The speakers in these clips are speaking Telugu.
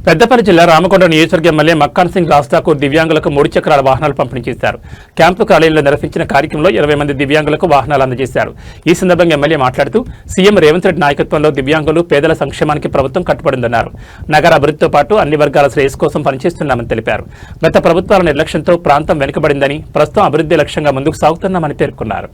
పెద్దపల్లి జిల్లా రామకొండ నియోజకవర్గ ఎమ్మెల్యే మక్కాన్ సింగ్ రాజ్ ఠాకూర్ దివ్యాంగులకు 3 చక్రాల వాహనాలు పంపిణీ చేశారు. క్యాంపు కార్యాలయంలో నిర్వహించిన కార్యక్రమంలో 20 మంది దివ్యాంగులకు వాహనాలు అందజేశారు. ఈ సందర్భంగా ఎమ్మెల్యే మాట్లాడుతూ సీఎం రేవంత్ రెడ్డి నాయకత్వంలో దివ్యాంగులు పేదల సంక్షేమానికి ప్రభుత్వం కట్టుబడిందన్నారు. నగర అభివృద్ధితో పాటు అన్ని వర్గాల శ్రేయస్సు కోసం పనిచేస్తున్నామని తెలిపారు. గత ప్రభుత్వాల నిర్లక్ష్యంతో ప్రాంతం వెనుకబడిందని, ప్రస్తుతం అభివృద్ధి లక్ష్యంగా ముందుకు సాగుతున్నామని పేర్కొన్నారు.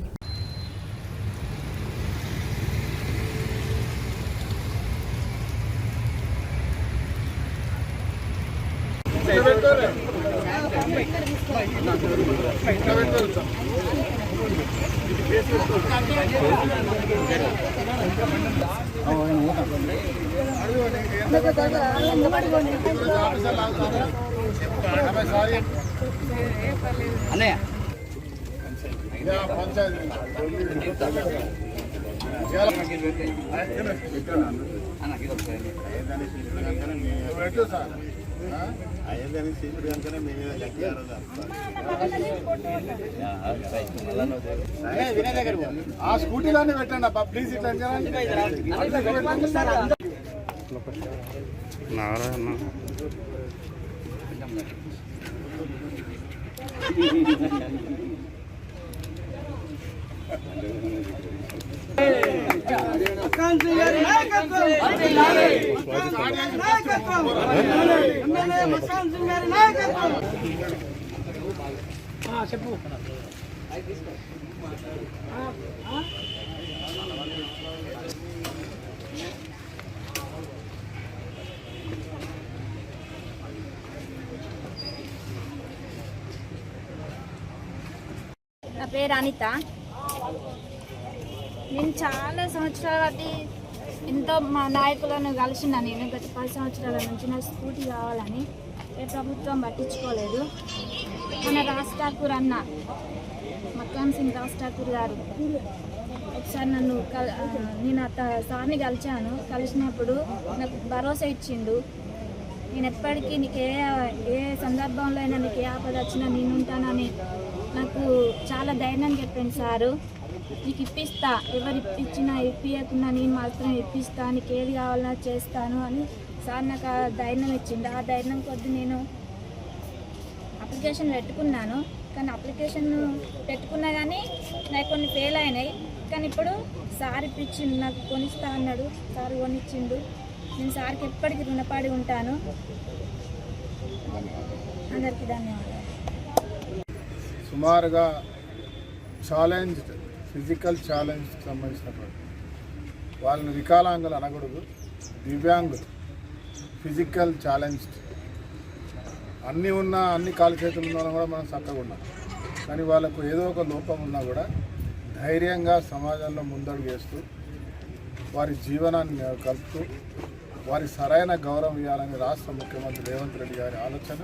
ఆ స్కూటీలోనే పెట్టండి అబ్బా ప్లీజ్. ఇట్లా నారాయణ చెప్పు. నా పేరు అనిత. నేను చాలా సంవత్సరాల బట్టి ఎంతో మా నాయకులను కలిసిన నేను గత 10 సంవత్సరాల నుంచి నాకు స్కూటీ కావాలని ఏ ప్రభుత్వం పట్టించుకోలేదు. మన రాజ్ ఠాకూర్ అన్న మక్కాన్ సింగ్ రాజ్ ఠాకూర్ గారు ఒకసారి నేను సార్ని కలిసినప్పుడు నాకు భరోసా ఇచ్చిండు. నేను ఎప్పటికీ నీకు ఏ సందర్భంలో అయినా నీకు ఏ ఆపద వచ్చినా నేను ఉంటానని నాకు చాలా ధైర్యం చెప్పాను సారు. నీకు ఇప్పిస్తా, ఎవరు ఇప్పించినా ఇప్పియకున్నా నేను మాత్రం ఇప్పిస్తా, నీకు ఏది కావాలన్నా చేస్తాను అని సార్ నాకు ఆ ధైర్యం ఇచ్చిండు. ఆ ధైర్యం కొద్ది నేను అప్లికేషన్ పెట్టుకున్నాను. కానీ అప్లికేషన్ పెట్టుకున్నా కానీ నాకు కొన్ని ఫెయిల్ అయినాయి. కానీ ఇప్పుడు సార్ ఇప్పించిండు, నాకు కొనిస్తా అన్నాడు. సార్ కొనిచ్చిండు. నేను సార్కి ఎప్పటికీ రుణపడి ఉంటాను. అందరికీ ధన్యవాదాలు. సుమారుగా ఫిజికల్ ఛాలెంజ్కి సంబంధించినటువంటి వాళ్ళని వికలాంగులు అనకూడదు, దివ్యాంగులు, ఫిజికల్ ఛాలెంజ్ అన్ని కాలు చేతులు ఉన్నా కూడా మనం చక్కగా ఉన్నాం. కానీ వాళ్ళకు ఏదో ఒక లోపం ఉన్నా కూడా ధైర్యంగా సమాజంలో ముందడుగు వేస్తూ వారి జీవనాన్ని కలుపుతూ వారి సరైన గౌరవం ఇవ్వాలని రాష్ట్ర ముఖ్యమంత్రి రేవంత్ రెడ్డి గారి ఆలోచన.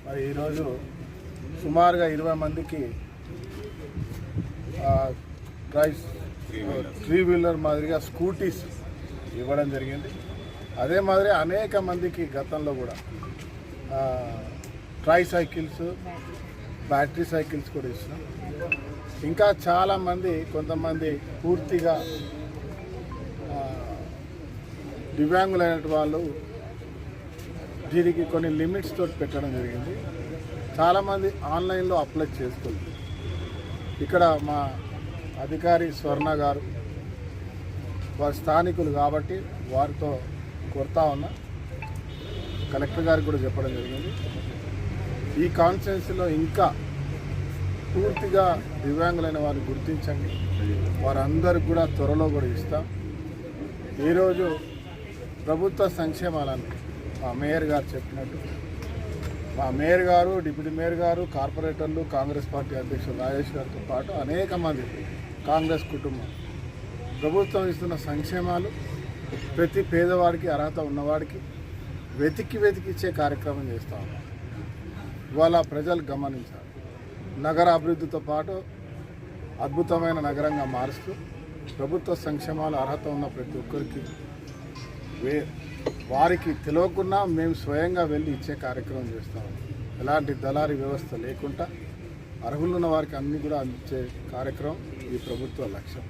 మరి ఈరోజు సుమారుగా 20 మందికి 3 వీలర్ మాదిరిగా స్కూటీస్ ఇవ్వడం జరిగింది. అదే మాదిరి అనేక మందికి గతంలో కూడా ట్రై సైకిల్స్, బ్యాటరీ సైకిల్స్ కూడా ఇస్తున్నాం. ఇంకా చాలామంది కొంతమంది పూర్తిగా దివ్యాంగులైన వాళ్ళు దీనికి కొన్ని లిమిట్స్ తోటి పెట్టడం జరిగింది. చాలామంది ఆన్లైన్లో అప్లై చేసుకోలేదు. ఇక్కడ మా అధికారి స్వర్ణ గారు వారి స్థానికులు కాబట్టి వారితో కోరుతా ఉన్నా. కలెక్టర్ గారికి కూడా చెప్పడం జరిగింది. ఈ కాన్స్టిట్యున్సీలో ఇంకా పూర్తిగా దివ్యాంగులైన వారిని గుర్తించండి. వారందరికి కూడా త్వరలో కూడా ఇస్తాం. ఈరోజు ప్రభుత్వ సంక్షేమాలను మా మేయర్ గారు చెప్పినట్టు మా మేయర్ గారు, డిప్యూటీ మేయర్ గారు, కార్పొరేటర్లు, కాంగ్రెస్ పార్టీ అధ్యక్షులు రాజేష్ గారితో పాటు అనేక మంది కాంగ్రెస్ కుటుంబం ప్రభుత్వం ఇస్తున్న సంక్షేమాలు ప్రతి పేదవాడికి, అర్హత ఉన్నవాడికి వెతికి ఇచ్చే కార్యక్రమం చేస్తూ ఉన్నాం. ఇవాళ ప్రజలు గమనించాలి. నగర అభివృద్ధితో పాటు అద్భుతమైన నగరంగా మారుస్తూ ప్రభుత్వ సంక్షేమాలు అర్హత ఉన్న ప్రతి ఒక్కరికి వారికి తెలియకుండా మేము స్వయంగా వెళ్ళి ఇచ్చే కార్యక్రమం చేస్తాము. ఎలాంటి దళారీ వ్యవస్థ లేకుండా అర్హులున్న వారికి అన్నీ కూడా అందించే కార్యక్రమం ఈ ప్రభుత్వ లక్ష్యం.